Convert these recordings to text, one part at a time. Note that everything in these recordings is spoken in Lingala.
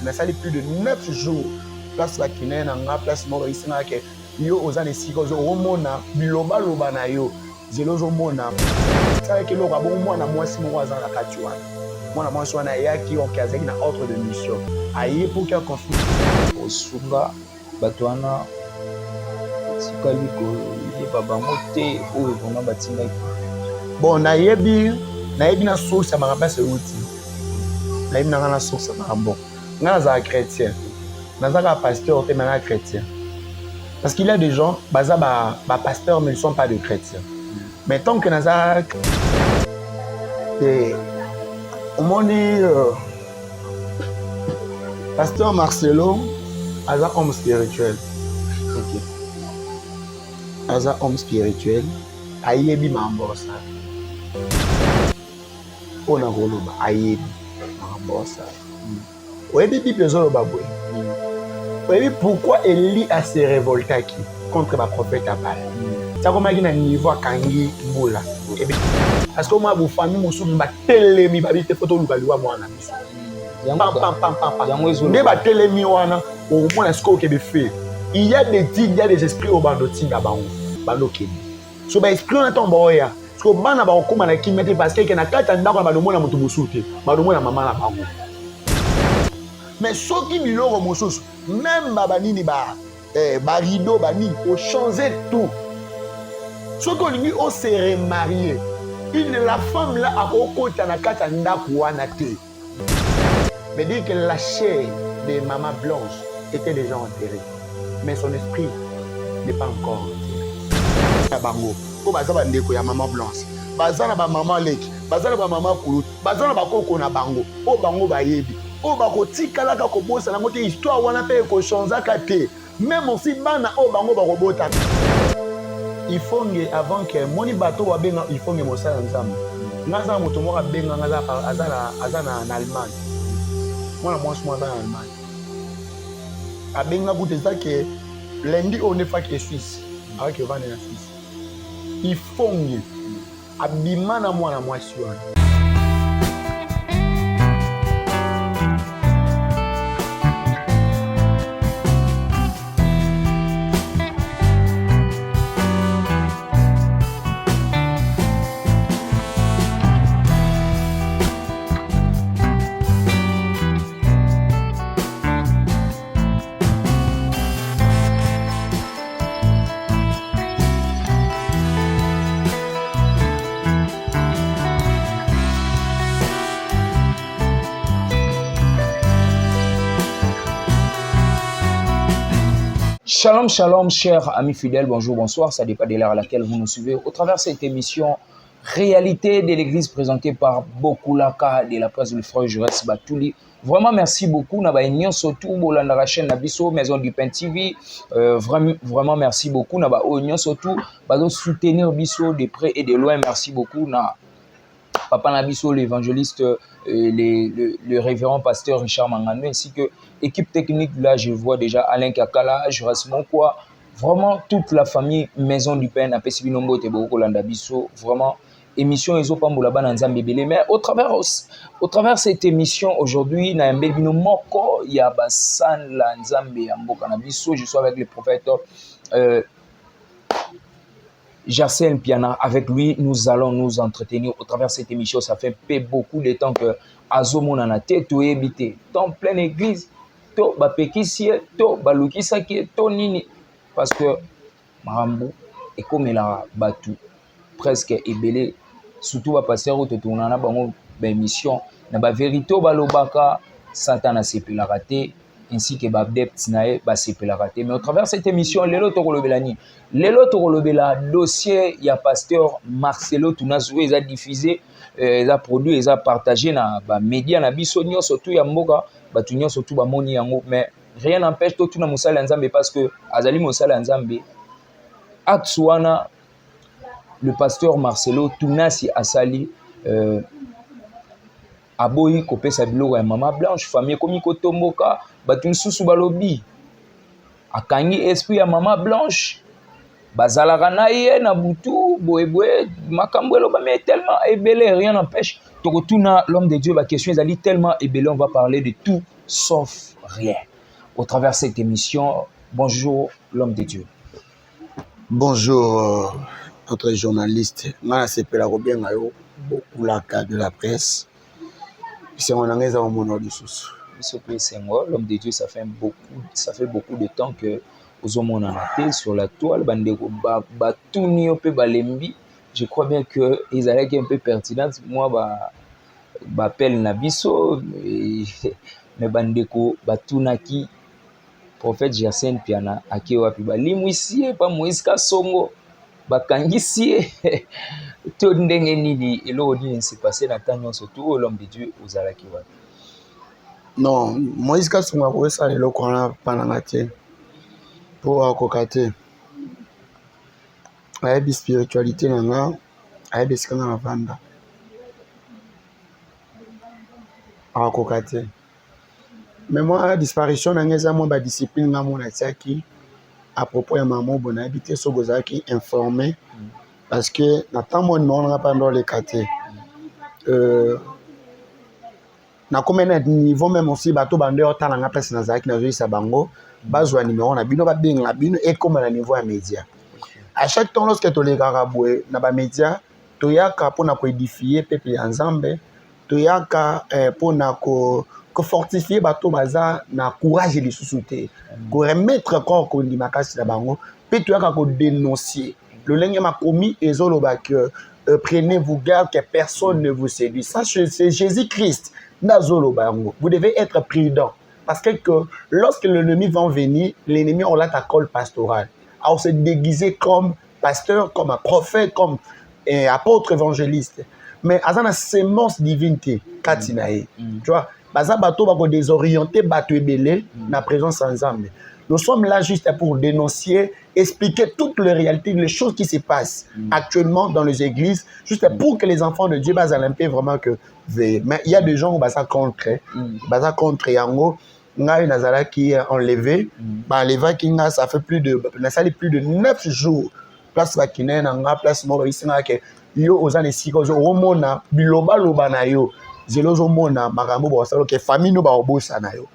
nasali plus de 9 jours place bakine na nga place moko isinga ke yo oza nesika ozomona bilobaloba na yo zelo ozomona salaki eloko abongo mwana mwasi moko aza na kati wana mwana mwasi wana ayaki oke azalaki na ordre de mission aye pour que conflit osunga bato wana etikali koyeba bango te oyo vraiment batindaki. bon nayebi na source ya makambo euti nayebi nanga na source ya makambo nga nazala chrétien nazalaka pasteur te mais nga chrétien parce qu'il y a des gens baza bapasteurs mais ils ne sont pas de chrétiens mais tant que naza omoni pasteur Marcelo aza homme spirituel. Ok. Aza homme spirituel ayebi mambosa ona koloba ayebi mambosa oyebi bible ezoloba boye oyebi pourquoi Élie a se révoltaki contre baprophète ya Baal takomaki na niveau akangi mbula parce que moi bofami mosusu batelemi babi te foto oluka liwa mwana biso nde batelemi wana omona sikoyo okebe fe il y a des digues, il y a des esprits au bando tinga bango bando kedi so ba esprit na tomba oya so bana ba okoma na kimete parce que na kata ndako na badomona mutu musuti badomona mama na bango mais soki biloko mosusu même banini ba rideau bani o changer tout soki olingi o se remarier la femme là a okota na kata ndako wana te mais dire que la chair de maman blanche était déjà enterrée mais son esprit n'est pas encore enterré bango po baza bandeko ya maman blanche baza na ba maman leki baza na ba maman kulutu baza na bakoko na bango o bango bayebi o bakotikalaka kobosa nango te histoire wana mpe ekochangeaka te même aussi bana o bango bakobota il faut que avant que moni bato wabenga il faut que mosala nzambe ngaza moto moko abenga ngaza aza na Allemagne mwana mwasi mwana na Allemagne abenga kuta ezake lundi on est fait Suisse avec vendre na Suisse il faut que abima na mwana mwasi wana. Shalom, shalom, chers amis fidèles, bonjour, bonsoir, ça dépend de l'heure à laquelle vous nous suivez. Au travers de cette émission, réalité de l'église présentée par Bokulaka de la presse du frère Jurès Batouli. Vraiment, merci beaucoup. Nous avons surtout la chaîne Nabiso, Maison du Pain TV. Vraiment, merci beaucoup. Nous avons surtout soutenir Biso de près et de loin. Merci beaucoup. Papa Nabiso, l'évangéliste, le révérend pasteur Richard Mangano, ainsi que l'équipe technique. Là, je vois déjà Alain Kakala, Juras Monkwa, vraiment toute la famille Maison du Pain, Apesibinombo, Teboko, Landabiso, vraiment, émission Ezopamboula Bananzambe Bele. Mais au travers de cette émission, aujourd'hui, il y a un bébé moko, il y a Bassan Lanzambe Amboka Nabiso, je suis avec le prophète. Jarcel Piana, avec lui, nous allons nous entretenir au travers de cette émission. Ça fait beaucoup de temps que Azomo nana tête ou évité. Dans pleine église, to bapekisi, to balukisaki, to nini. Parce que Marambo est comme la batu presque ébélé. Surtout à passer au tournana bango émission. Na ba vérité balobaka Satan a sepé la raté. Ainsi que Babdep Tinae, c'est la raté. Mais au travers de cette émission, Lelo Torolobelani, Lelo Torolobela, dossier, il y a pasteur Marcelo Tunazoue, il a diffusé, il a produit, il a partagé dans les médias, dans les médias, surtout il y a Mboka, surtout Moni Yango. Mais rien n'empêche tout le Moussala Nzambe parce que Azali Moussala Nzambe, Atsuana, le pasteur Marcelo Tunasi Asali, aboyi kopesa biloko ya mama blanche famille komi kotomboka batu misusu balobi akangi esprit ya mama blanche bazalaka na ye na butu boyeboye makambo eloba mais tellement ébélé rien n'empêche tokotuna l'homme de Dieu ba question ezali tellement ébélé on va parler de tout sauf rien. Au travers de cette émission, bonjour l'homme de Dieu. Bonjour, notre journaliste. Moi, c'est Pelagobien Gayo, beaucoup de la presse. C'est mon anglaise au monde du sous. L'homme de Dieu, ça fait beaucoup de temps que aux hommes en sur la toile, je crois bien que ils allaient un peu pertinent. Moi, appelle Nabiso, mais bandeko batunaki prophète Jacène Piana aki wapi balimwisi pa Moïse Kasongo bakangisi to ndenge nini eloko nini s'est passé na temps nyonso tout l'homme de Dieu ozalaki wapi. Non, Moïse Kasongo akosa eloko wana pananga te po akoka te ayebi spiritualité na nga ayebi esika nga na vanda akoka te. Mais moi, disparition na nga eza mwa badiscipline nga mona tiaki à propos ya maman bona ayebi te soki ozalaki informé parce que na temps mo numéro nanga mpa ndoleka te nakomi na niveau même aussi bato bande otala nga place nazalaki nazoyisa bango bazwa numéro na bino babenga bino ekoma na niveau ya média. À chaque temps lorsque tolekaka boye na bamédia toyaka mpona koédifier peuple ya nzambe toyaka mpona kofortifier bato baza na courage lisusu te koremettre corps kondima kasi na bango mpe toyaka kodénoncier lolenge makomi ezoloba que prenez-vous garde que personne ne vous séduit. Ça c'est Jésus-Christ. Vous devez être prudent. Parce que lorsque l'ennemi va venir, l'ennemi on l'a ta colle pastorale. Alors se déguiser comme pasteur, comme un prophète, comme apôtre évangéliste. Mais à la sémence divinité, Katinae. Tu vois, baza bato bako désorienter bato ebele na présence ensemble. Nous sommes là juste pour dénoncer, expliquer toutes les réalités, les choses qui se passent actuellement dans les églises, juste pour que les enfants de Dieu basent à l'impé vraiment que. Mais il y a des gens qui sont contre Yango. Ngai Nazara qui est enlevé. Enlevé qui ça fait plus de 9 jours. Place Bakine, Nanga, place Moro, ici, yo ozane siko omona biloba loba na yo zelozo mona makambo ba sala ke famille no ba obosa na yo.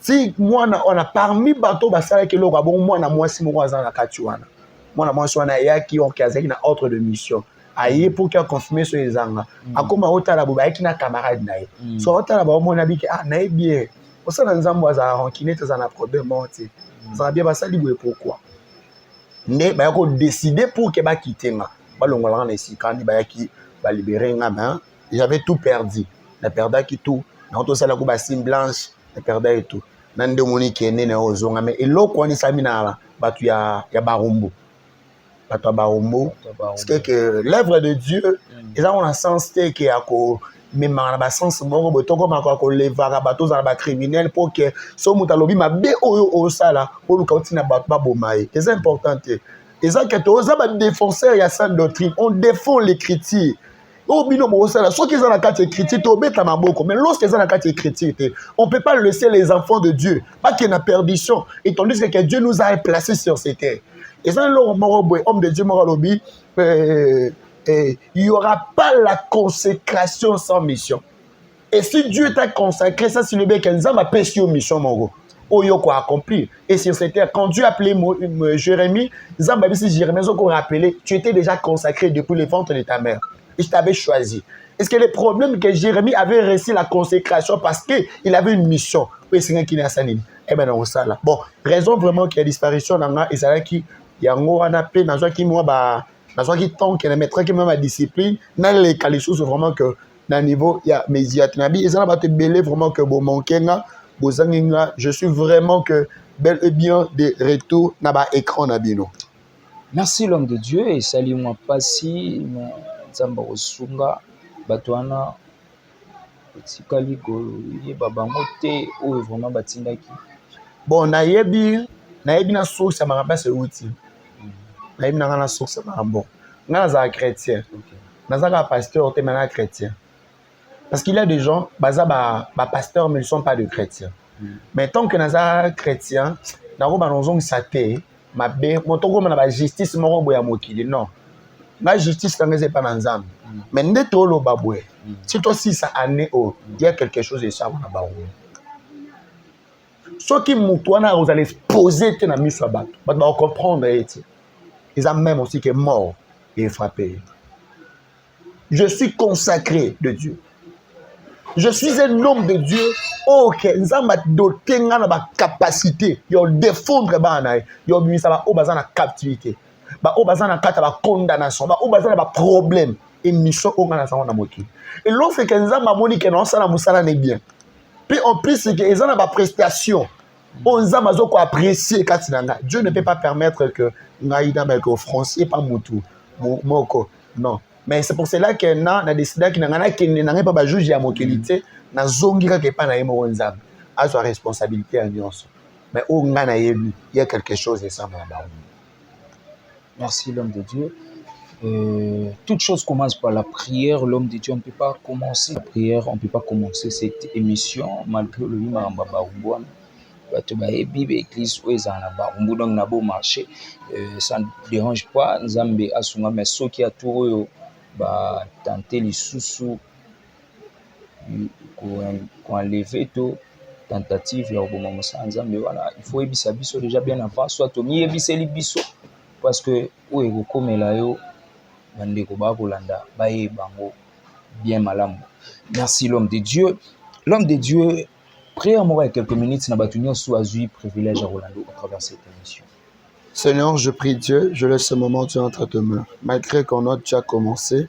Si mwana on a parmi bato basala ke loka bon mwana mwasi moko azana kati wana. Mwana mwasi wana yaki okazaki na ordre de mission. Aye pour qu'il confirmer sur les anga. Akoma otala bo ba yaki na camarade na ye. So otala ba omona biki na ye bien. Osala nzambo aza rankinete za na problème monte. Ça bien basali boye pourquoi? Ne ba yako décider pour que ba kitenga. J'avais tout perdu. La perda qui tout. Dans tout ça, la coupe sim blanche, la perda et tout. Nande moni qui est né dans ozonga mais elo ko ni samina batu ya barombo. Batu ya barombo. C'est que l'œuvre de Dieu, ils ont un sens que yako même na ba sens moko botoko mako ko levara bato za ba criminel pour que so mutalobi mabe o sala pour luka otina batu ba bomaye. C'est important. Et ça, défenseur, il y a sa doctrine. On défend l'écriture. Mais lorsqu'ils ont la carte écriture, on ne peut pas laisser les enfants de Dieu. Pas qu'il y ait une perdition. Et tandis que Dieu nous a placés sur cette terre. Et ça, homme de Dieu, il n'y aura pas la consécration sans mission. Et si Dieu t'a consacré, ça, c'est le bien qu'il a pêché une mission, mon gars. Oyoko accomplir. Et sur cette terre, quand Dieu appelait Jérémie, Jérémie, rappelé, tu étais déjà consacré depuis le ventre de ta mère. Et je t'avais choisi. Est-ce que le problème que Jérémie avait réussi la consécration parce qu'il avait une mission? Oui, c'est qui n'a pas de eh bien, on ça là. Bon, raison vraiment qu'il y a disparition dans la Israël il y a un gros anapé, dans un qui moi, dans un qui tant qu'il mettra qui même la discipline, dans les qualités vraiment que dans le niveau, il y a médias. Et ça va te belé vraiment que bon manquer je suis vraiment que bel et bien de retour dans l'écran nabino. Merci l'homme de Dieu et salut-moi passi nzamba osunga batwana tikali go yeba moté ou vraiment batindaki. Bon nayebi na source ma rabase outil. Nayebi na source ma bon. Na za chrétien. Na za pasteur te mana chrétien. Parce qu'il y a des gens, pasteurs, mais ils ne sont pas de chrétiens. Mais tant que nous sommes chrétiens, nous avons une saté, la justice, non. La justice, n'est pas dans l'âme. Mais nous sommes si toi, si ça année, il y a quelque chose de ça. Ceux qui moutouana, vous allez poser dans la mise à battre. Vous allez comprendre. Ils ont même aussi qui est mort et frappé. Je suis consacré de Dieu. Je suis un homme de Dieu. Ok, nous avons doté de la capacité de défendre la captivité. La condamnation, la problème et mission au et lorsque nous avons dit que nous sommes bien. Puis en plus, c'est que nous avons des prestations. On a apprécié. Dieu ne peut pas permettre que nous ayons français pas moutou. Non. Mais c'est pour cela que nous avons décidé que nous n'avons pas juger à mon qualité. Nous avons dit que nous avons une responsabilité à nous. Mais il y a quelque chose de ça. Merci l'homme de Dieu. Toute chose commence par la prière. L'homme de Dieu, on ne peut pas commencer la prière, on ne peut pas commencer cette émission malgré le église où donc na beau marché, ça ne dérange pas. Nzambe asunga mais ceux qui a tout ba tenter les sous qu'on enlever tout tentative ya oboma musa nzambe wana il faut ebisa biso déjà bien avant soit to mi ebiseli biso parce que où est kokomela yo bandeko ba kolanda baye bango bien malamu. Merci l'homme de Dieu. L'homme de Dieu, prière moi quelques minutes na batunyo soit azui privilège à Rolando à travers cette émission. Seigneur, je prie Dieu, je laisse ce moment Dieu entre tes mains. Malgré qu'on a déjà commencé,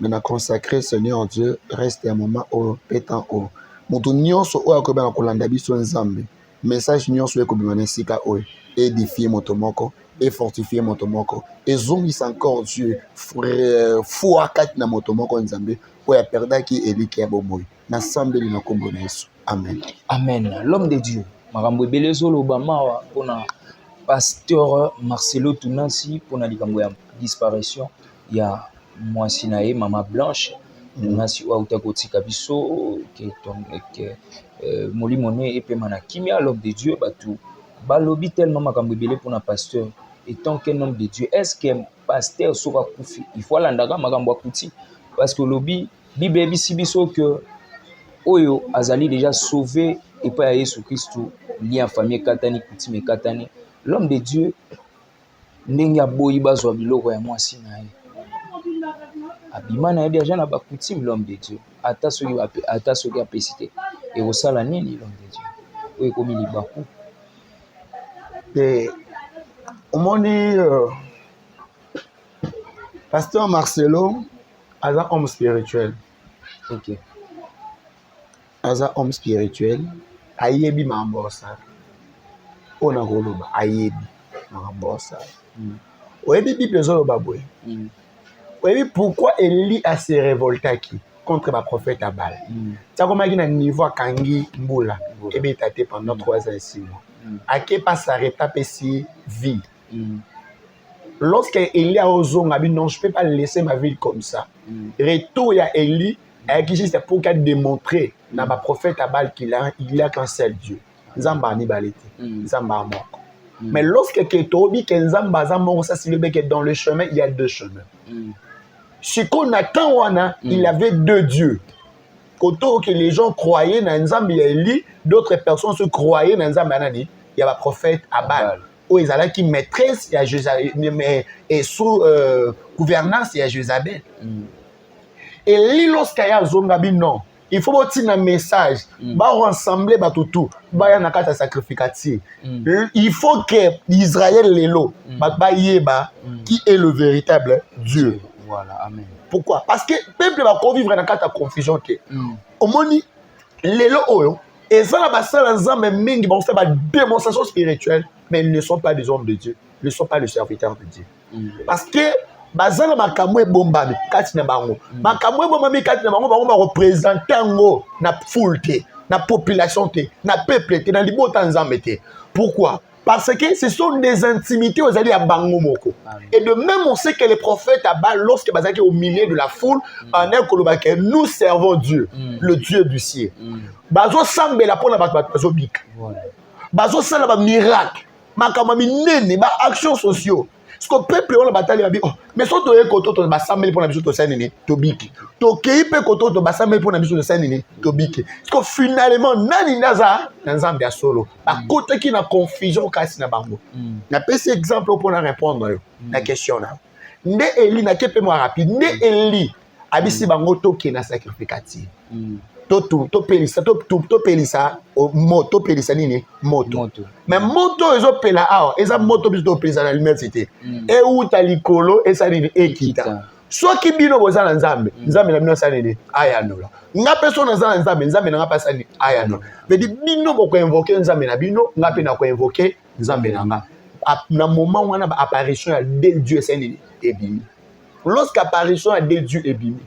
mais n'a consacré Seigneur Dieu, reste un moment au pétant au. Moto nyonso o akoba na kolanda biso nzambe. Message nyonso ekobima na sika o. Édifier moto moko, et fortifier moto moko. Et zongisa encore Dieu, foi kati na moto moko nzambe, o ya perdaki eliki ya bomoyi. Na sambeli na kombo na Yesu. Amen. Amen. L'homme de Dieu, makambo ebelezo lobama pona pasteur Marcelo Tunansi pona likambo ya disparition ya mwasi na ye mama Blanche Tunansi wa utakotika biso ke molimo ne epema na kimia. L'homme de Dieu batu balobi tellement makambo ebele pona pasteur étant qu'un homme de Dieu. Est-ce que pasteur soka kufi il faut landaka makambo akuti parce que lobi bible ebisi biso que oyo azali déjà sauvé et pas Jésus Christ lien famille katani coutume katani. L'homme de Dieu ndenge aboyi bazwa biloko ya mwasi na ye abima na ye déjà na ba coutume. L'homme de Dieu ata soki apesite et osala nini l'homme de Dieu oyo komi libaku et omoni pasteur Marcelo aza homme spirituel. OK. Aza homme spirituel, ayebi mambosa. Ona koloba ayebi mambosa. Oyebi Bible zoloba boye. Oyebi pourquoi Élie a se révolté contre ma prophète Abal. Ça comme na niveau kangi mbula ebe tate pendant 3 ans et 6 mois. Ake pas s'arrêter pesi vie. Lorsque Élie a osé a dit non, je peux pas laisser ma vie comme ça. Retour ya Élie qui juste pour qu'elle démontrer dans ma prophète Abal qu'il a qu'un seul Dieu. Nzamba ni balete. Nzamba moko. Mais lorsque Ketobi que Nzamba zambo ça c'est le bec dans le chemin, il y a 2 chemins. Ce qu'on attend wana, il avait 2 dieux. Koto que les gens croyaient dans Nzamba Élie, d'autres personnes se croyaient dans Nzamba nani, il y a la prophète Abal. Où ils allaient qui maîtresse à Jézabel et sous gouvernance à Jézabel. Et lui, lorsqu'il y a Zongabi, non. Il faut avoir un message. Va rassembler tout. Va y avoir un sacrificatif. Il faut que Israël l'élo. Qui est le véritable Dieu. Voilà, amen. Pourquoi? Parce que le peuple va vivre dans la confusion. Au moment l'élo, et ça, la démonstration spirituelle, mais ils ne sont pas des hommes de Dieu. Ils ne sont pas les serviteurs de Dieu. Parce que bazala makamwe bombami kati na bango makamwe bombami kati na bango ba représenter ngo na foule te na population te na peuple te na libota nzambe te. Pourquoi? Parce que ce sont des intimités aux alliés à bango moko. Et de même on sait que les prophètes Abal lorsque bazaki au milieu de la foule en un kolobake nous servons Dieu le Dieu du ciel. Bazo sambela pona bazo bik. Bazo sala ba miracle makamwa minene ba actions sociaux. Parce que le peuple, on a bataille, oh, mais si tu es content, tu as 100 000 pour la mission de Sénéné, tu bik. Tu es content, tu as 100 000 pour la mission de Sénéné, tu bik. Parce que finalement, nani naza, dans un solo. Par contre, qui n'a confusion au cas de Bango. Na petit exemple pour répondre à la question là. Nde Eli na kepe moi rapide. Nde Eli abisi bango to ki na sacrificatif. To pelisa moto pelisa nini moto. Mais moto ezo pela awa, eza moto biso to pelisa na l'université. E uta likolo esa nini ekita. Soki bino boza na Nzambe, Nzambe na bino sa nini ayanola. Nga personne na Nzambe, Nzambe na nga pasa nini ayanola. Mais di bino boko invoquer Nzambe na bino, nga pe na ko invoquer Nzambe na nga. Na moment wana ba apparition ya de Dieu sa nini ebimi. Lorsqu'apparition à des dieux ébimi.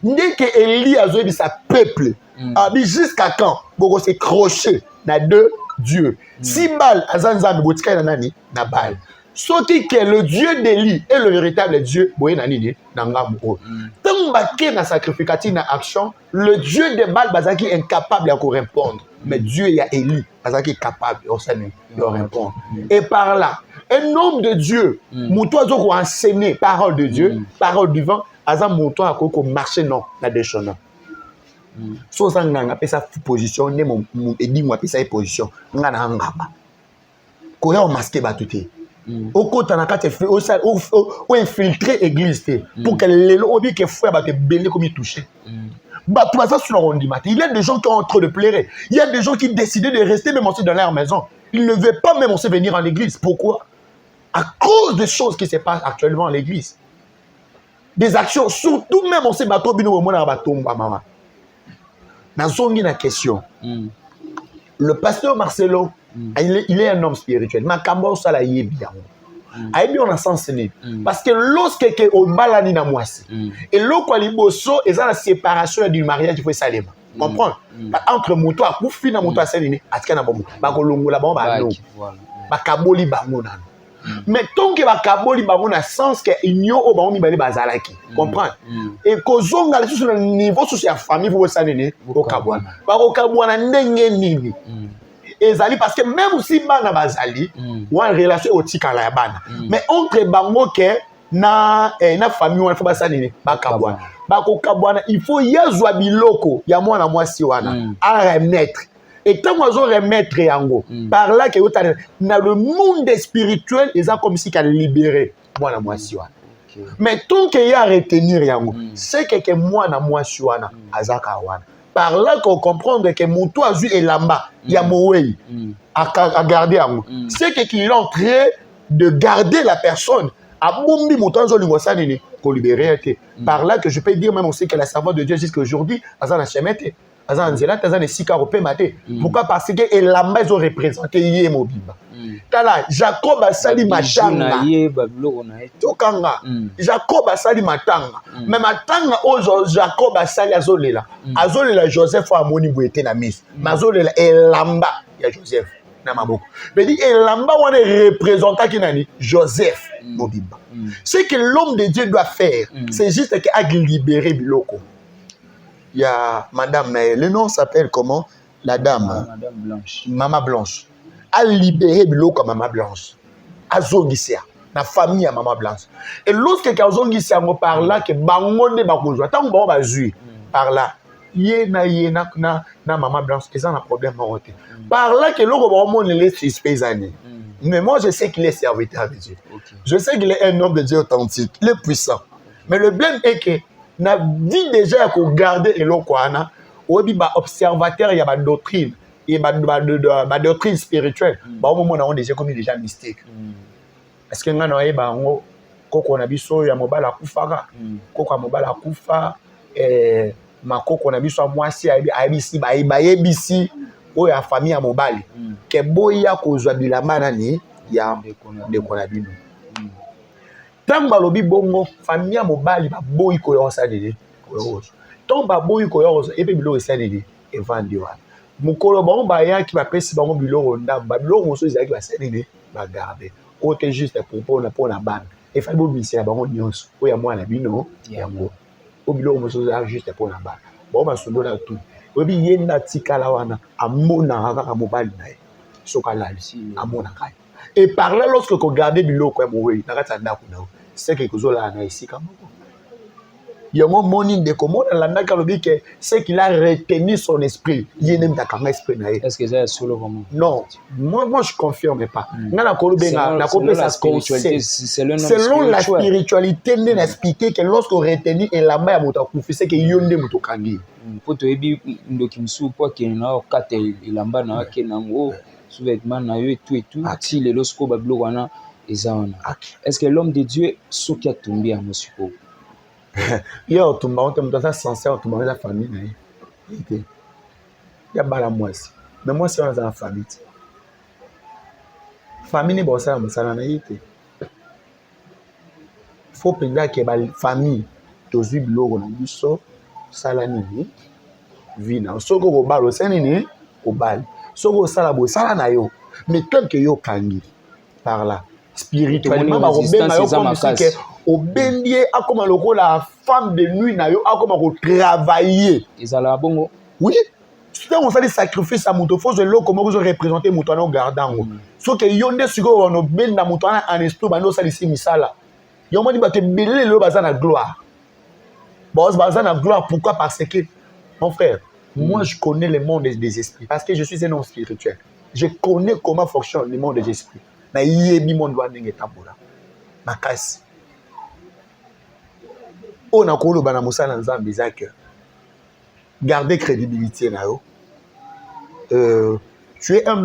Dès que Élie a joué sa peuple, a dit jusqu'à quand Bogo s'est croché na deux dieux. Si Baal a zanzambe botika na nani na Baal. Sauti que le Dieu d'Élie est le véritable Dieu, boye na nini na ngambo. Tant baké na sacrificatif na action, le Dieu de Baal bazaki incapable à répondre. Mais Dieu y a Élie bazaki capable de répondre. Et par là un homme de Dieu, mouton a enseigné parole de Dieu, parole du vent, azan mouton a marché non la déchona. So ça nga appelle ça position, ne mon edi moi appelle ça position, nga na ngaba. Ko ya masqué batuté. Au côté na kate fait au infiltrer église pour que les obi que frère ba te belé comme il touché. Bah tout ça sur le rondiment. Il y a des gens qui ont en train de pleurer. Il y a des gens qui décident de rester même aussi dans leur maison. Ils ne veulent pas même aussi venir en église. Pourquoi? À cause des choses qui se passent actuellement à l'église. Des actions, surtout même on sait bateau bino mona bateau mama. Dans son la question. Le pasteur Marcelo, il est un homme spirituel. Makambo ça la yé bien. Aïe on a sens né parce que lorsque on balani na mwasi et loko liboso et ça la séparation du mariage il faut salema. Comprends? Entre moto a kufi na moto a selini atika na bomo. Ba kolongola ba ba no. Ba kaboli bango na. Mais tant que ba kaboli bango na sens que union au bango mibale bazalaki. Comprends? Et kozonga le sur le niveau sur la famille vous salini ko kabwana. Ba ko kabwana ndenge nini. Ezali parce que même si bana bazali ou en relation au tikala ya bana mais entre bango ke na famille wana faut basalini ba kabwana. Ba ko kabwana il faut yazwa biloko ya mwana mwasi wana à remettre. Et tant qu'on remettre yango, par là que dans le monde spirituel, ils ont comme si qu'à libérer moi na moi siwana. Mais tant qu'il y a à retenir yango, c'est que moi na moi siwana azaka wana. Par là qu'on comprend que mon toit azu et lamba, ya moei à garder yango. C'est que qu'il est en train de garder la personne. A bombi mon toit zo lingosa nini ko libérer. Par là que je peux dire même aussi que la servante de Dieu jusqu'à aujourd'hui azana chemete. Pourquoi? Parce que Elamba ils ont représenté Yemobiba. Tala Jacob a sali matanga. Jacob a sali matanga. Mais matanga ozo Jacob a sali azolela. Azolela Joseph a moni boete na mise. Mazolela Elamba ya Joseph na maboko. Mais dit Elamba on est représentant qui nani Joseph Mobiba. Ce que l'homme de Dieu doit faire, c'est juste qu'il a libéré Biloko. Il y a Madame, le nom s'appelle comment? La dame. Madame Blanche. Maman Blanche. A libéré Biloko Maman Blanche. A Zongisia. La famille à Maman Blanche. Et lorsque Zongisia me parle là, que Bangonde Bakouzwa, tant que bon bazui, par là, na Maman Blanche, ils ont un problème. Par là, que l'on va me laisser 6 années. Mais moi, je sais qu'il est serviteur de Dieu. Je sais qu'il est un homme de Dieu authentique. Il est puissant. Mais le problème est que n'a dit déjà qu'on garder et l'on quoi ou bien observateur il y a ma doctrine et ma doctrine spirituelle bah au moment on a déjà commis déjà mystique est-ce que ngana eba ngo koko na biso ya mobala kufaka koko mobala kufa makoko na biso mwasi ayebisi ba yebisi o ya famille ya mobali ke boya kozwa bilamba nani ya ndeko na bino. Tant balobi bongo famille mobali ba boyi ko yo salele ko tant ba boyi ko yo et puis bilo salele et vandi wa mukolo ba ba ya ki ba pesi ba mo bilo ndamba bilo mo so ezaki ba salele ba garder côté juste pour na ban et fa bo bisi ba mo nyonso o ya mwana bino yango o bilo mo so juste pour na ban ba ma sundo na tout obi yenda tikala wana amona kaka mobali na ye soka lali amona kai Et par là, lorsque vous regardez biloko ya mowe, c'est que vous avez ici quand même. Il y a un moment de comment c'est qu'il a retenu son esprit. Il est même dans esprit. Est-ce que c'est solo vraiment? Non, moi je confirme pas. Selon la spiritualité, on a expliqué que lorsqu'on retenu et la main c'est que yonde mutokangi. Poto ebi ndoki msu po ke na kate ilamba na ke nango sous-vêtements na yo et tout si les lorsqu'o bablo wana ezana. Est-ce que l'homme de Dieu soki atumbi a mosiko? Yo tumba on te ça sincère tumba la famille na ye. Ya bala mwasi. Mais moi si on a la famille. Famille bon ça musala na yite. Faut penser que la famille tozui biloko na biso sala nini vina soko ko balo senini ko bali soko sala bo sala na yo mais tel que yo kangi par là spirituellement ba ko benga yo comme si que au bendier a comme la femme de nuit na yo a comme ko travailler ezala bongo oui c'est on fait des sacrifices à muto faut le comment vous représenter muto na gardant so que yonde siko on benda muto na en esprit ba no sala ici misala yo mo di ba te belé le bazana gloire. Bon, la gloire, pourquoi? Parce que, mon frère, moi je connais le monde des esprits, parce que je suis un homme spirituel. Je connais comment fonctionne le monde des esprits. Na yebi mon doigt n'engue tabola. Ma casse. On a connu bana Moussa Lanzam bizarre. Gardez crédibilité na yo. Tu es un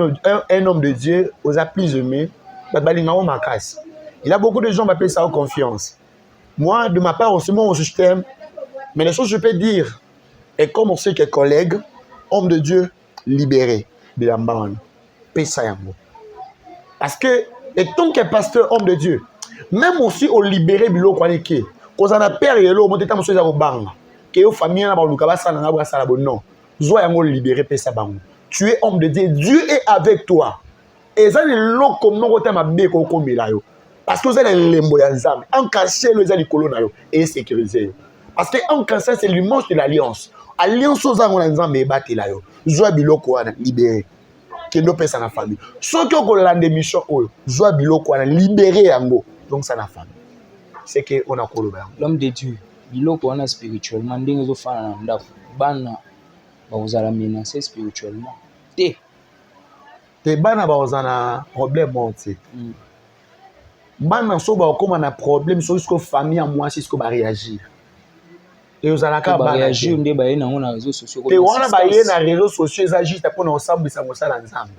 homme de Dieu, aux plus aimés. Ma casse. Il a beaucoup de gens qui m'appellent ça en confiance. Moi, de ma part, aussi, mon système. Mais les choses que je peux dire, et comme on sait que collègues, hommes de Dieu, libérés, parce que, et tant que pasteur, homme de Dieu, même aussi au libéré, quand on a peur, on a dit que aux familles, non, libéré, tu es homme de Dieu, Dieu est avec toi. Et ça, c'est l'eau comme nous, parce que vous avez les moyens, en caché, les colons, et sécurisé. Parce qu'en cancer, c'est l'image de l'alliance. Alliance aux gens qui ont des bâtis là. Joie biloko wana libéré. Kendo pesa na famille. Ceux qui ont la démission, joie biloko wana libéré yango. Donc ça na famille. C'est que on a koloba. L'homme de Dieu, biloko wana spirituellement ndenge zo fana na ndako. Bana ba ozala menacer spirituellement. Te bana ba ozana problème monte. Bana so ba okoma na problème so jusqu'au famille à moi si ce ko ba réagir. Et vous allez réagir on débat na on réseaux sociaux et on a baillé na réseaux sociaux ça juste pour nous ensemble ça mo sala ensemble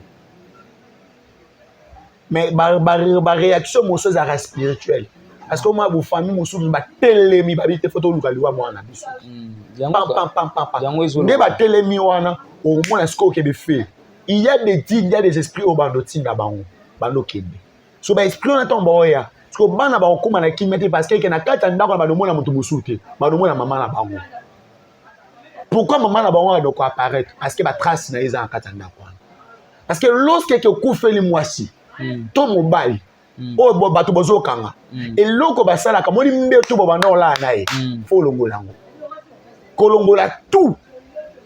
mais ba réaction mo chose à spirituel parce que moi vous famille mo sou ba telemi ba bité photo luka liwa mo na biso ne ba telemi wana au moins est-ce que be fait il y a des djinns il y a des esprits au bandotinga bango kende so ba esprit on tombe ya parce que bana ba okuma na kimete parce que na kata ndako ba domona mutu musuti ba domona maman na bango pourquoi maman na bango doit apparaître parce que ba trace na eza en kata ndako parce que lorsque que kufeli mwasi to mobali o bo bato bozo kanga et loko ba sala ka moni mbeto bo bana ola na ye fo longola ngo kolongola tout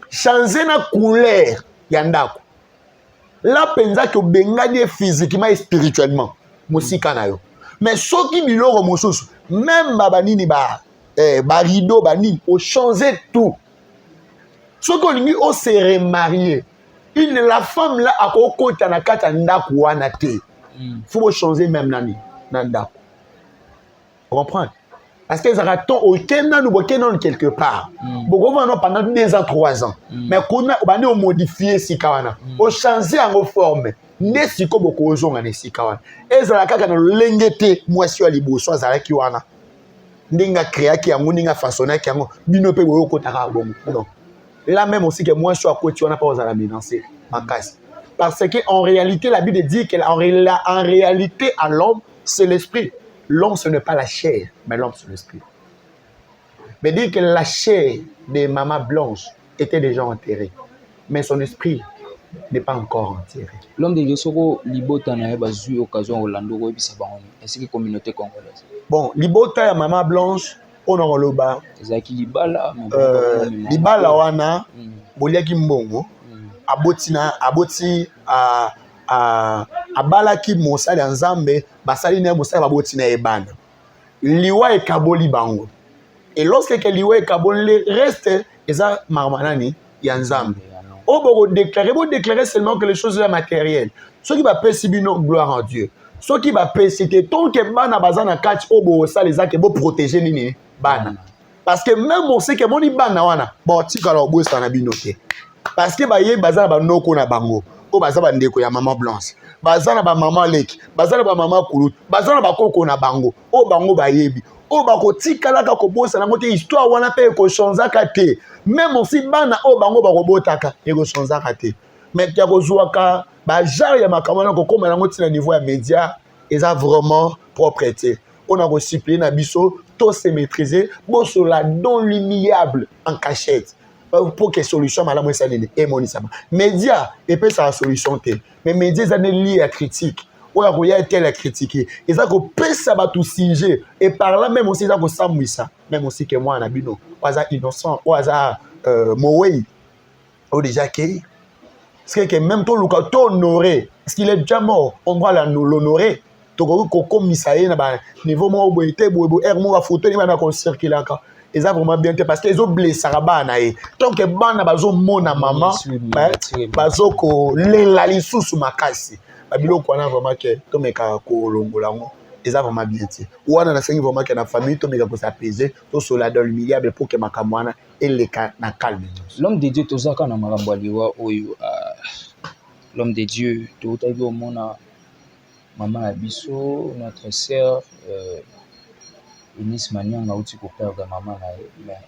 changer na couleur ya ndako la penza que bengani physiquement et spirituellement musika na yo. Mais ceux qui biloko mosusu même babanini ba rideau bani au changer tout ceux qui lingi au se remarier la femme là a kokota na kata ndako wana te faut changer même nani na ndako comprendre parce que ça raton au kena nous bokena quelque part beaucoup vont pendant 2 ans 3 ans mais qu'on a bani au modifier si kawana au changer en forme ne siko boko ozonga ne sika wana ezala kaka na lengete mwasi wa liboso azala ki wana ndinga créa ki yango ndinga façonner ki yango bino pe boyo kotaka bongo non là même aussi que mwasi wa koti wana pa ozala menacer makasi parce que en réalité la Bible dit qu'en réalité à l'homme c'est l'esprit. L'homme ce n'est pas la chair mais l'homme c'est l'esprit. Mais dire que la chair de maman blanche était déjà enterrée mais son esprit n'est pas encore enterré. L'homme de Dieu soko libota na bazui occasion Orlando ko bisa bango. Est-ce que communauté congolaise? Bon, libota ya mama blanche on a loba. Ezaki libala libala wana boliaki mbongo aboti abalaki mosali ya nzambe basali na mosali baboti na ebana liwa ekaboli bango et lorsque que liwa ekaboli reste eza marmanani ya nzambe o boko déclarer seulement que les choses sont matérielles ceux qui bapesi bino gloire en Dieu ceux qui bapesi te tant que bana bazana kati o bo sala ezake bo protéger nini bana parce que même on sait que moni bana wana bon tikala obwesa na bino te parce que baye bazana banoko na bango o bazaba ndeko ya maman Blanche bazana ba maman Leki bazana ba maman Kulut bazana ba koko na bango o bango bayebi o bako tikala ka kobosa nango te histoire wana pe ko chanzaka te même aussi bana o bango bako botaka e ko chanzaka te mais ya ko zuaka ba jar ya makamana ko koma nango tina niveau ya média eza vraiment propreté on a ko supplier na biso to se maîtriser bo cela don l'immuable en cachette pour que solution malamu esa nini emonisama média epesa sa solution te mais média eza ne lié à critique oya koya telle critiquer eza kopesa bato sujet et par là même aussi eza kosambwisa même aussi que moi na bino oaza innocent oaza mowei o déjà kei parce que même to luka to honorer parce qu'il est déjà mort on doit l'honorer tokoki kokomisa ye na ba niveau moko boye te boye boye air moko afoto ni bana kocirculaka eza vraiment bien te parce que ezoblessaka bana ye tant que bana bazomona mama bazokolela lisusu makasi babiloko wana vraiment ke tomeka kolongola yango eza vraiment bien te wana nasengi vraiment ke na famille tomeka kosapaiser tosola dans l'humiliable pour que makambo wana eleka na calme. L'homme de Dieu tozaka na makambo ya liwa oyo l'homme de Dieu toutaki omona maman ya biso notre sœur Eunice Manyanga outi koperdre maman na ye mais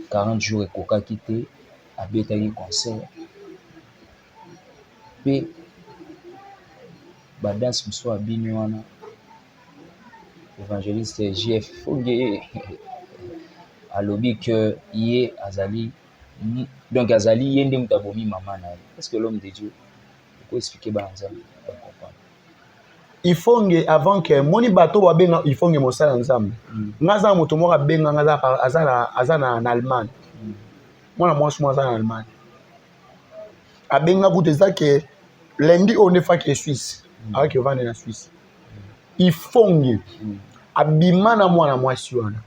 40 jours ekokaki te abetaki concert mpe badanse mosusu abini wana évangéliste JF Fonge alobi que ye azali donc azali ye nde moto abomi mama na ye parce que l'homme de Dieu oko expliquer bana nzambe comprendre ifonge avant que moni bato babenga ifonge mosala nzambe ngaza moto moko abenga ngaza aza na Allemagne mwana mwasi mwa aza na Allemagne abenga kutu eza ke lundi on est faki Suisse avec ovande na Suisse ifonge abima na mwana mwasi wana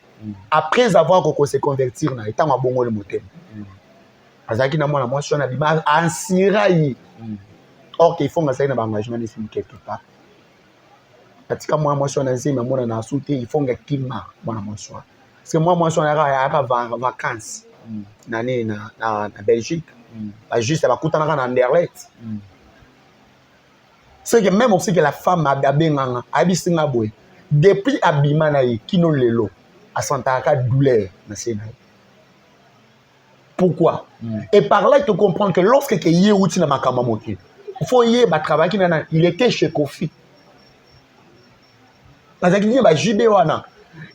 après avoir koko se convertir na etango abongo le motema azaki na mwana mwasi wana abima ansira yi or que ifonge asali na ba engagement ici quelque part katika mwana mwasi wana nzima mwana na asute ifonge kima mwana mwasi wana parce que mwana mwasi wana aka vacances na Belgique juste bakutanaka na Anderlecht c'est que même aussi que la femme abenganga abisinga boye depuis abima na ye kino lelo asantaka douleur na sena. Pourquoi? Et par là, il te comprend que lorsque il y a outil na makamba moki, il faut y ba travail qui nana, il était chez Kofi. Parce qu'il y a ba jibé wana.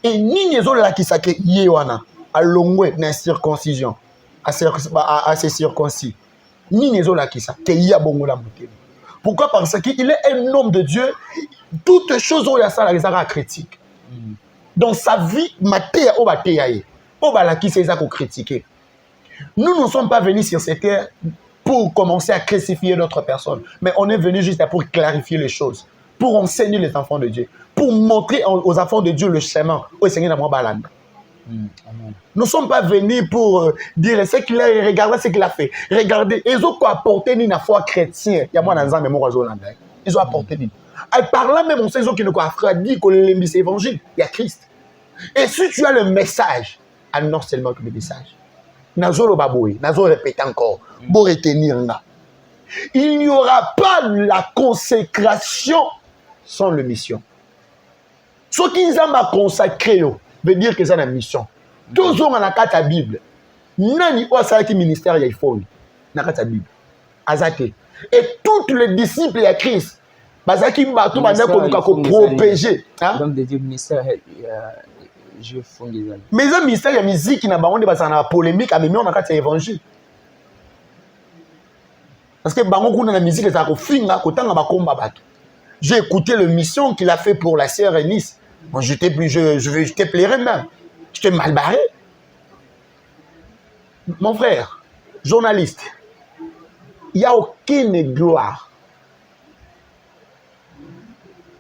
Et ni nezo la ki sake yé wana a longwe na circoncision à ces circoncis. Ni nezo la ki sa ke y a bongo la moki. Pourquoi? Parce qu'il est un homme de Dieu. Toutes choses où il y a ça la critique. Dans sa vie, matéa o batéaye. O balaki c'est ça qu'on critiquer. Nous ne sommes pas venus sur cette terre pour commencer à crucifier d'autres personnes, mais on est venu juste pour clarifier les choses, pour enseigner les enfants de Dieu, pour montrer aux enfants de Dieu le chemin. Au Seigneur d'amour balanda. Nous ne sommes pas venus pour dire ce qu'il a, regardez ce qu'il a fait. Regardez, ils ont apporté une foi chrétienne. Il y a moi dans un mémoire zolanda. Ils ont apporté une. Par là même, on sait qu'ils ont dit que l'évangile, il y a Christ. Et si tu as le message, annonce seulement que le message. Nazolo baboué, nazolo répète encore, pour retenir là. Il n'y aura pas la consécration sans la mission. Ce qu'ils ont consacré veut dire que c'est la mission. Toujours dans la Bible, nani osaki ministère il faut na la Bible. Azate. Et tous les disciples de Christ, bazaki bato bana ko protéger, hein? Donc de Dieu ministère je fonde. Mais un ministère de musique qui n'a pas de polémique à même on a quatre évangile. Parce que bango kuna la musique ça ko finga ko tanga ba komba bato. J'ai écouté le mission qu'il a fait pour la sœur Eunice. Bon, je te plairais même. Je t'ai mal barré. Mon frère, journaliste, il n'y a aucune gloire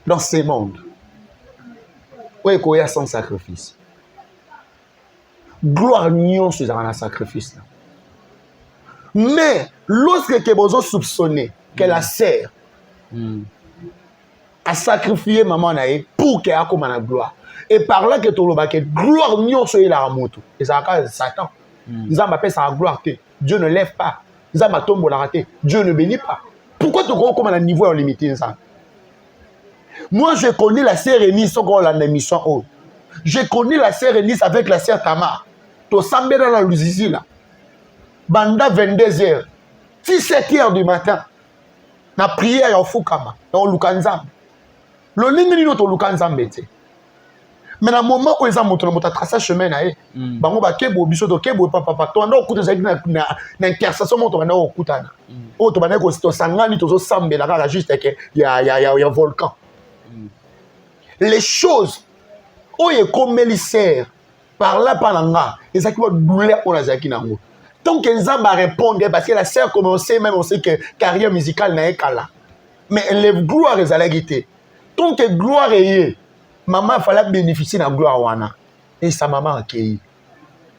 dans ce monde. Oui, il y a sans sacrifice. Gloire n'y c'est un sacrifice. Mais lorsque tu es soupçonné que la sœur a sacrifié maman pour qu'elle ait la gloire, et par là que tu as que gloire n'y c'est la moto. Et ça a Satan. Nous avons appelé ça la gloire. Dieu ne lève pas. Nous avons tombé la raté. Dieu ne bénit pas. Pourquoi tu crois comme un niveau limité ça? Moi, je connais la sœur Eunice, je connais la sœur Eunice avec la sœur Tamar. Tu sambe dans la Luzizi là. Banda 22h. 17h du matin. Na prière ya Fukama. Na Lukanzam. Le ligne ni to Lukanzam bete. Mais dans le moment où ils ont tracé chemin na bango ba kebo biso to kebo papa to ndo okuta zaki na intercession moto na okutana. O to bana ko to sangani to zo sambe la kaka juste que ya volcan. Les choses où il comme les par là par là et ça qui va douleur pour la zaki nango. Donc ils ont répondre parce que la sœur commençait même on sait que carrière musicale n'a pas là. Mais les gloires les allégité. Donc gloire est maman il fallait bénéficier de la gloire wana et sa maman accueilli.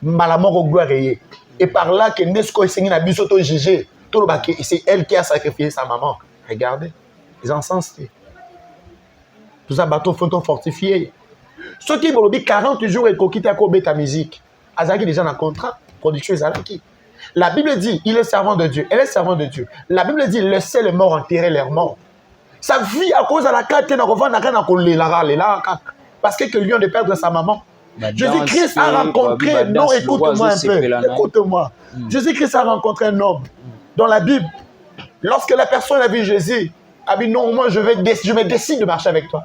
Malamoko gloire est et par là que Nesco est na biso to jugé. Tout le baké c'est elle qui a sacrifié sa maman. Regardez. Ils en sens. Tout ça bateau font fortifié. Ceux qui vont 40 jours et qui t'a coupé ta musique. Azaki déjà dans contrat production Azaki. La Bible dit, il est servant de Dieu. Elle est servant de Dieu. La Bible dit, laissez les morts enterrer leurs morts. Sa vie à cause de la carte parce que lui vient de perdre sa maman. Jésus-Christ a rencontré, non, écoute-moi un peu, écoute-moi. Jésus-Christ a rencontré un homme dans la Bible. Lorsque la personne a vu Jésus, a dit non, moi je me décide de marcher avec toi.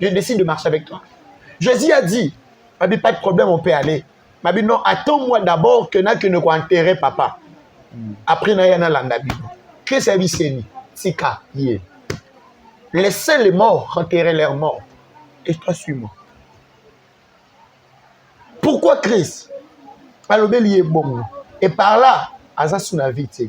Je décide de marcher avec toi. Jésus a dit, pas de problème, on peut aller. Mais dit non, attends-moi d'abord que ne enterrer papa. Après, il y a un Christ a dit, Sika, laissez les morts enterrer leurs morts. Et toi, suis-moi. Pourquoi Christ? Et par là, Azasuna vite.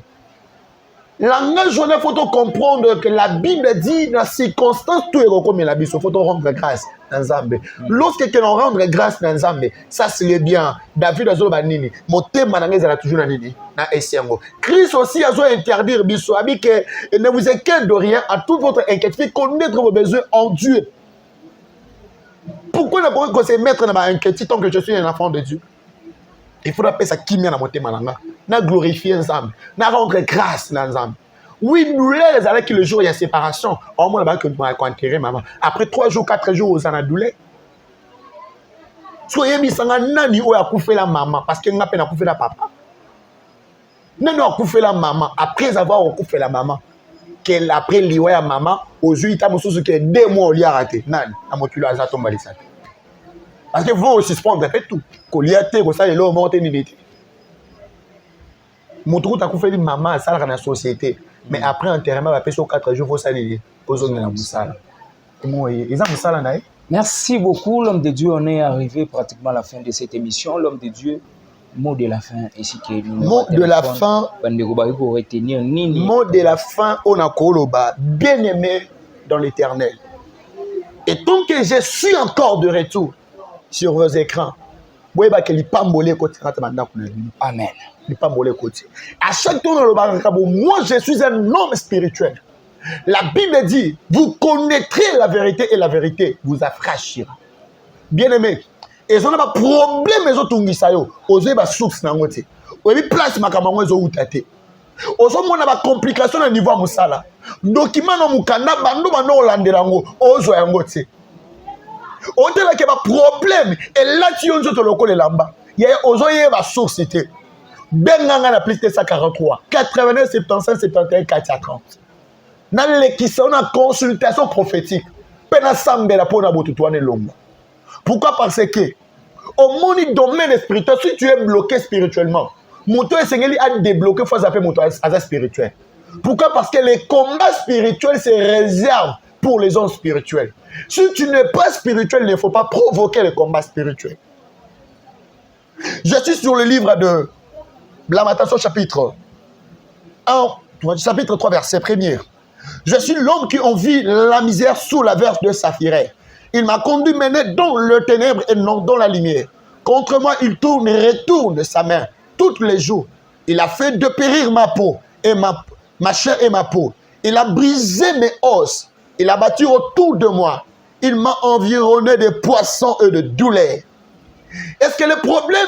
Langage, il faut comprendre que la Bible dit dans les circonstances, tout est comme la Bible, il faut rendre grâce dans Zambé. Lorsque l'on rend grâce dans Zambé, ça c'est le bien. David a dit, mon thème a toujours dans Essengo. Christ aussi a interdire Bisso, que ne vous inquiétez de rien, à toute votre inquiétude, connaître vos besoins en Dieu. Pourquoi ne pas se mettre dans ma inquiétude tant que je suis un enfant de Dieu? Il faudra payer ça qui m'a monté malanga. Na glorifier ensemble. Na rendre grâce ensemble. Oui, nous les allons que le jour il y a séparation. Au moins là-bas que nous allons enterrer maman. Après 3 jours, 4 jours, vous en avez douleur. Soyez mis en nani ou a coupé la maman parce que n'a pas coupé la papa. Non, a coupé la maman après avoir coupé la maman. Qu'elle après lié à maman aux yeux il t'a montré que 2 mois au lit a raté. Nan, a montré la zato malisa. Parce que vous suspendre fait tout. Coliaté, ça est là au monté n'était. Mon trou t'a fait maman ça dans la société. Mais après enterrement va passer 4 jours faut ça lier aux autres dans la salle. Moi ils ont ça là. Merci beaucoup l'homme de Dieu, on est arrivé pratiquement à la fin de cette émission. L'homme de Dieu, mot de la fin ici qui est mot de la fin. Mot de la fin on a koloba bien aimé dans l'Éternel. Et tant que je suis encore de retour sur vos écrans. Amen. À chaque tour dans le barricade, moi je suis un homme spirituel. La Bible dit, vous connaîtrez la vérité et la vérité vous affranchira. Bien aimé, et ça n'a pas problème les autres tungisayo. Osez ba source na ngote. Obi place makamango zo utate. Ozo mona ba complication na niveau musala. Document no mukanda bando bando olandelango ozo ya ngote. On dirait qu'il y a un problème. Et là, tu as un lamba. Il y a une source. Benganga na plus de 143. 89, 75, 71, 430. Dans l'équipe, on a une consultation prophétique. Pourquoi? Parce que au monde domaine spirituel, si tu es bloqué spirituellement, mon toit est à débloquer, il faut appeler mon toit spirituel. Pourquoi? Parce que les combats spirituels se réservent pour les hommes spirituels. Si tu n'es pas spirituel, il ne faut pas provoquer les combats spirituels. Je suis sur le livre de Lamentation chapitre 1, chapitre 3, verset 1er. Je suis l'homme qui envie la misère sous la verge de Saphiraï. Il m'a conduit mener dans le ténèbre et non dans la lumière. Contre moi, il tourne et retourne sa main tous les jours. Il a fait dépérir ma peau et ma chair et ma peau. Il a brisé mes os. Il a battu autour de moi. Il m'a environné de poissons et de douleurs. Est-ce que le problème,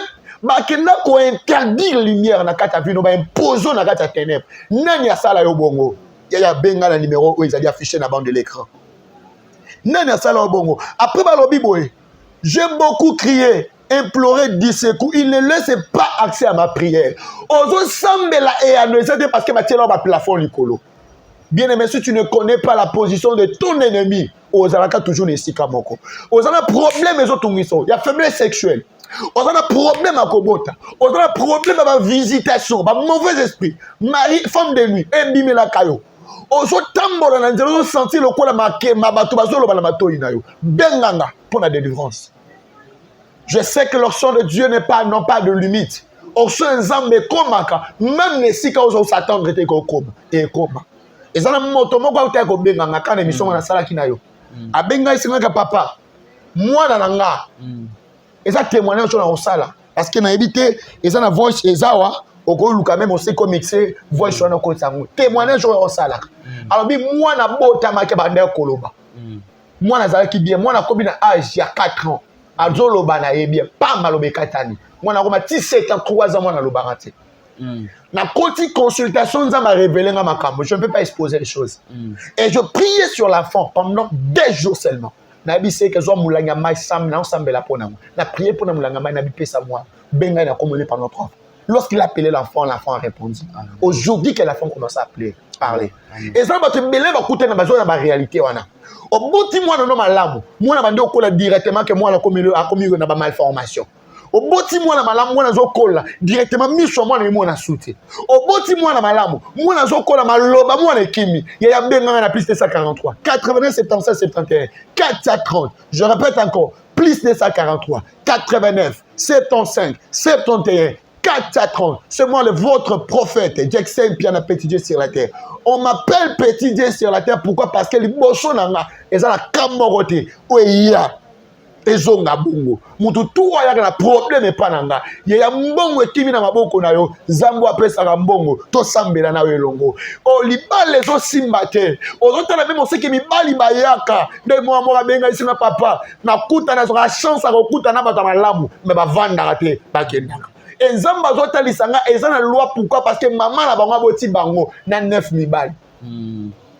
c'est qu'on interdit la lumière dans la vie, on impose dans la ténèbres. Nani a ça là au bongo. Il y a benga le numéro où ils ont affiché dans la bande de l'écran. Nani a ça là au bongo. Après balobi boy, j'ai beaucoup crié, imploré, dit secours. Il ne laisse pas accès à ma prière. Ozo sambela et annoncer parce que ma tienne va plafond licolo. Bien aimé, si tu ne connais pas la position de ton ennemi, Ozalaka toujours les sikamoko. Ozala problème les autres il y a faiblesse sexuelle. Ozala problème à Kobota. Ozala problème à ma visitation, à mauvais esprit. Mari, femme de nuit, embime la caillou. Ozo tambola na nzelo sentir le quoi la marqué ma bato bazolo ba la mato inayo. Benganga pour la délivrance. Je sais que l'action de Dieu n'ont pas de limite. Au sein zambé komaka, même les sika ozo s'attendre était comme et comme. Et ça, moto moko uta ko benga ngaka na émission na sala kinayo. Abenga isinga papa. Moi na nga. Et ça témoignage sur la sala parce que na évité et ça na voice ezawa oko luka même on sait comment mixer voice sur na ko sango. Témoignage sur la sala. Alors bi moi na bota make bande koloba. Moi na zala ki bien, moi na kobi na âge ya 4 ans. Azoloba na ye bien, pas malobe katani. Moi na koma 17 ans 3 ans moi na lobarate. La petite consultation nous a révélé dans ma cambre. Je ne peux pas exposer les choses. Et je priais sur l'enfant pendant 2 jours seulement. Nabi sait que je moulanga mai sam na ensemble la pona. Na prié pour na moulanga mai nabi pesa moi. Benga na communiqué par notre enfant. Lorsqu'il a appelé l'enfant, l'enfant a répondu. Aujourd'hui que l'enfant commence à parler. Et ça va te mêler va coûter na besoin na réalité wana. Au bout de moi non malamu. Moi na bande okola directement que moi na commis na ba malformation. Au boti moi na malamu moi na zokola directement mission moi na moi na soute. Au boti moi na malamu moi na zokola maloba moi na kimi. Ya benga na plus de 143 89 77 71 430. Je répète encore plus de 143 89 75 71 430. C'est moi votre prophète Jackson Piana Petit Dieu sur la terre. On m'appelle Petit Dieu sur la terre pourquoi parce que les bosso nanga eza la kamorote oya ezonga bungo mutu tuwa yaka na problème pas nanga ya mbongo etimi na maboko na yo zambo apesa ka mbongo to sambela na yo elongo o libale zo simbate ozotala même oseki mibali bayaka nde mwa benga isi na papa na kuta na soka chance ko kuta na bata malamu me bavanda te bakendaka enzamba azotalisa nga eza na loi pourquoi parce que maman na bango boti bango na 9 mibali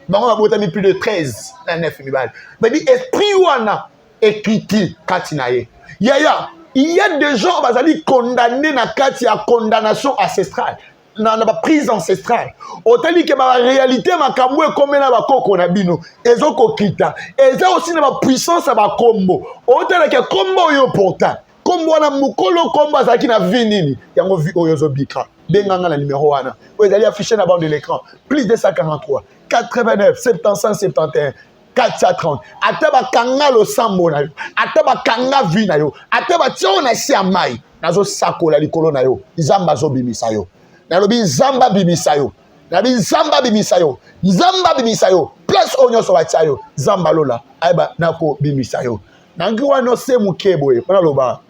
bango na botami plus de 13 na 9 mibali mais dit esprit wana écrit katinaye yaya il y a des gens bazali condamnés na kati ya condamnation ancestrale na ba prise ancestrale otali ke ba réalité makambo e comme na ba koko na bino ezoko kita eza aussi na ba puissance ba kombo otala ke kombo yo pourtant kombo na mukolo kombo azaki na vie nini yango vie oyo zo bika benganga na numéro wana ezali affiché na bande de l'écran plus de 143 89 75 71 430. Ataba kanga lo sambo na yo. Ataba kanga vi na yo. Ataba tio na si amai. Nazo sako la likolo na yo. Zamba zo bimisa yo. Nalobi zamba bimisa yo. Nabi zamba bimisa yo. Zamba bimisa yo. Plus onyo so batia yo. Zamba lola. Aiba nako bimisa yo. Nangi wano se mukebo e. Pana loba.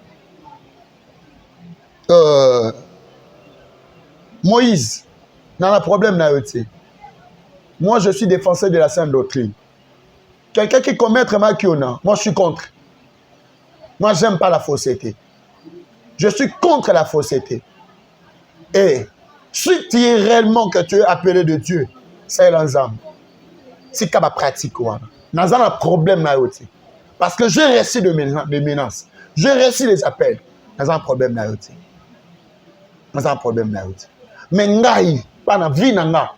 Moïse. Nana problème na yo ti. Moi je suis défenseur de la sainte doctrine. Quelqu'un qui commettre Makiona, moi je suis contre. Moi j'aime pas la fausseté. Je suis contre la fausseté. Et si tu es réellement que tu es appelé de Dieu, c'est l'ensemble. C'est comme la pratique. Nous avons un problème là aussi. Parce que j'ai reçu des menaces. J'ai reçu les appels. Nous avons un problème là aussi. Nous avons un problème là aussi. Mais nous, pas dans la vie,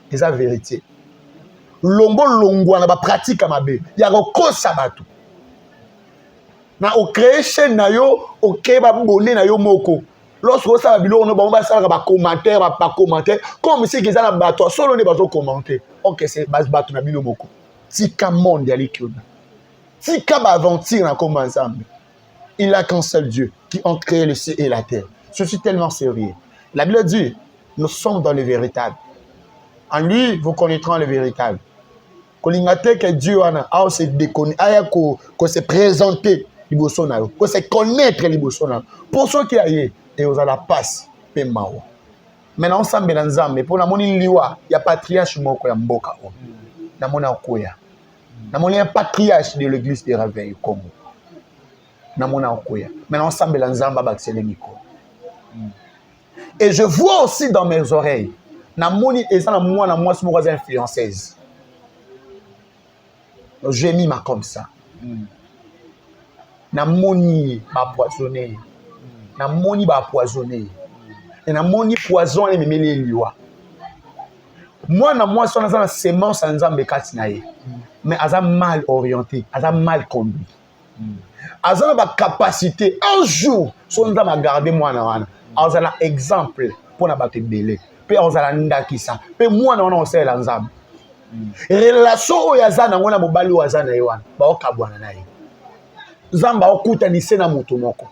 c'est la vérité. Longo na ba pratique mabe ya ko sabatu na o créer chaîne na yo o créer ba bolé na yo moko lorsque ça bilo on ba sala ba commentaire ba commentaire comme si qu'ils na bato solo ne ba zo commenter OK c'est base bato na bilo moko tika monde ya likiona tika ba aventure na comme ensemble il a qu'un seul Dieu qui a créé le ciel et la terre. Je suis tellement sérieux. La Bible dit nous sommes dans le véritable. En lui vous connaîtrez le véritable. kolinga te que Dieu a se déconner aya ko se présenter liboso na yo ko se connaître liboso na pour ceux qui aye et aux la passe pe mawa maintenant ensemble na nzambe pour na moni liwa ya patriarche moko ya mboka o na mona okoya na moni un patriarche de l'église de Réveil au Congo na mona okoya maintenant ensemble na nzamba ba miko et je vois aussi dans mes oreilles na moni eza na moi moko za influenceuse j'ai mis ma comme ça na moni ba poisonné na moni ba poisonné et na moni poison et memeli liwa moi son na sémence en nzambe kati na ye mais aza mal orienté aza mal conduit aza na ba capacité un jour son nzambe garder moi na wana azala exemple pour na bato belé pe azala ndakisa pe moi na wana osela nzambe relation oyo aza nango na mobali oyo aza na ye wana baokabwana na ye nzambe aokutanise na moto moko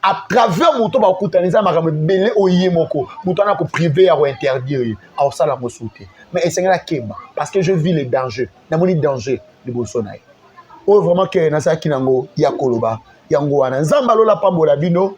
à travers moto baokutanisa makambo ebele oye moko moto wana koprive ya kointerdire ye aosala mosusu te mais esengela keba parce que je vis les dangers namoni danger liboso na ye oyo vraiment ke nazalaki nango ya koloba yango wana nzambe alola pambola bino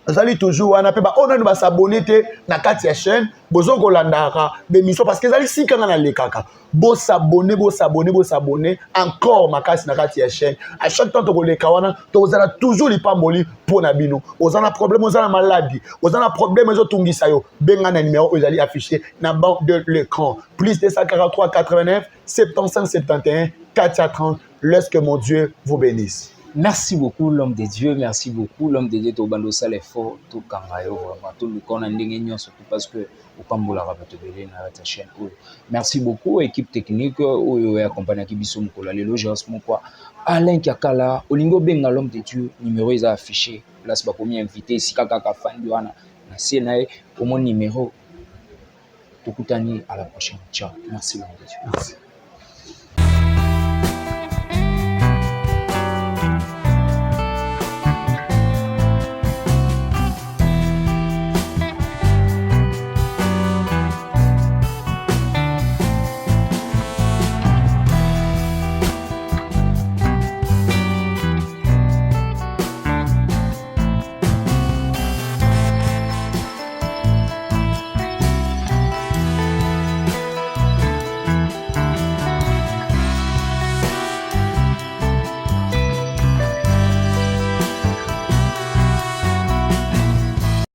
azali toujours wana pe ba ona ba s'abonner te na kati ya chaîne bozo kolandaka bemission parce que ezali sikanga na lekaka bo s'abonner encore makasi na kati ya chaîne à chaque temps to koleka wana to ozala toujours lipamboli pona bino ozana problème ozana maladie ozana problème ezo tungisa yo benga na numéro ezali affiché na bas de l'écran plus 243 89 75 71 430 lorsque mon Dieu vous bénisse. Merci beaucoup l'homme de Dieu, merci beaucoup l'homme de Dieu, to bando sale fort, to kangayo vraiment, to lukona ndenge nyo surtout parce que au pambola rabato belé na ta chaîne. Merci beaucoup équipe technique oyo accompagné ki biso mkola lelo Jérôme Mokwa, Alain Kiakala, Olingo Benga l'homme de Dieu, numéro est affiché. Là c'est pas premier invité si kaka fan wana na senae au mon numéro. Tokutani à la prochaine. Ciao. Merci l'homme de Dieu. Merci.